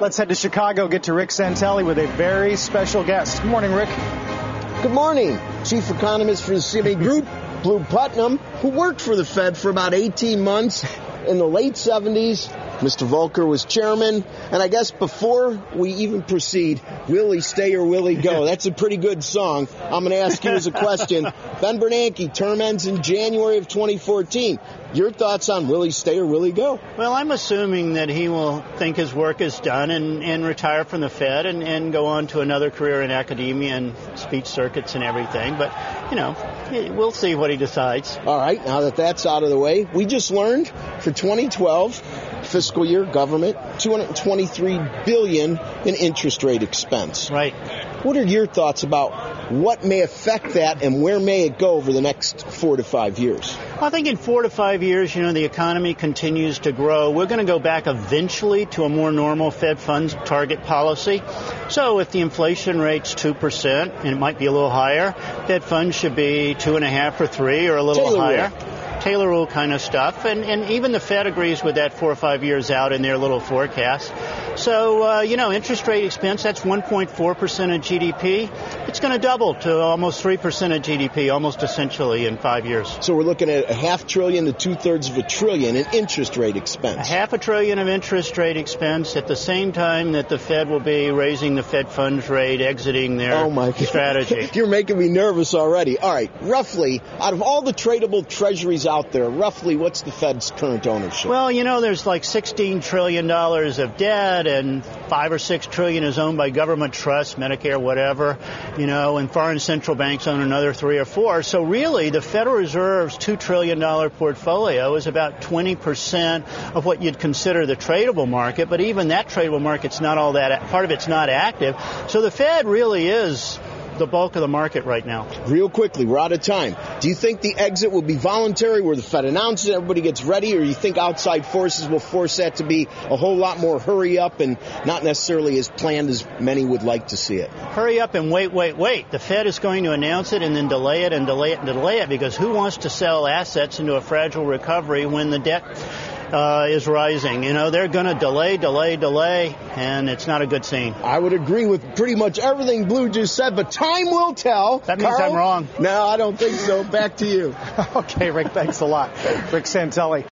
Let's head to Chicago, get to Rick Santelli with a very special guest. Good morning, Rick. Good morning. Chief economist for the Citigroup, Blue Putnam, who worked for the Fed for about 18 months in the late 70s. Mr. Volcker was chairman, and I guess before we even proceed, will he stay or will he go? That's a pretty good song. I'm going to ask you as a question. Ben Bernanke, term ends in January of 2014. Your thoughts on will he stay or will he go? Well, I'm assuming that he will think his work is done and retire from the Fed and go on to another career in academia and speech circuits and everything. But, we'll see what he decides. All right, now that that's out of the way, we just learned for 2012, fiscal year government, $223 billion in interest rate expense. Right. What are your thoughts about what may affect that and where may it go over the next 4 to 5 years? I think in 4 to 5 years, the economy continues to grow. We're going to go back eventually to a more normal Fed funds target policy. So if the inflation rate's 2%, and it might be a little higher, Fed funds should be 2.5 or 3 or a little higher. Taylor rule kind of stuff. And even the Fed agrees with that 4 or 5 years out in their little forecast. So, interest rate expense, that's 1.4% of GDP. It's going to double to almost 3% of GDP, almost essentially in 5 years. So we're looking at $500 billion to 2/3 of a trillion in interest rate expense. $500 billion of interest rate expense at the same time that the Fed will be raising the Fed funds rate, exiting their strategy. You're making me nervous already. All right, roughly, out of all the tradable treasuries out there, roughly what's the Fed's current ownership? Well, there's like $16 trillion of debt, and $5 or $6 trillion is owned by government trusts, Medicare, whatever, and foreign central banks own another 3 or 4. So really, the Federal Reserve's $2 trillion portfolio is about 20% of what you'd consider the tradable market. But even that tradable market's not all that, part of it's not active. So the Fed really is the bulk of the market right now. Real quickly, we're out of time. Do you think the exit will be voluntary where the Fed announces it, everybody gets ready, or you think outside forces will force that to be a whole lot more hurry up and not necessarily as planned as many would like to see it? Hurry up and wait. The Fed is going to announce it and then delay it because who wants to sell assets into a fragile recovery when the debt is rising? They're going to delay, and it's not a good scene. I would agree with pretty much everything Blue just said, but time will tell. That means I'm wrong. No, I don't think so. Back to you. Okay, Rick, thanks a lot. Rick Santelli.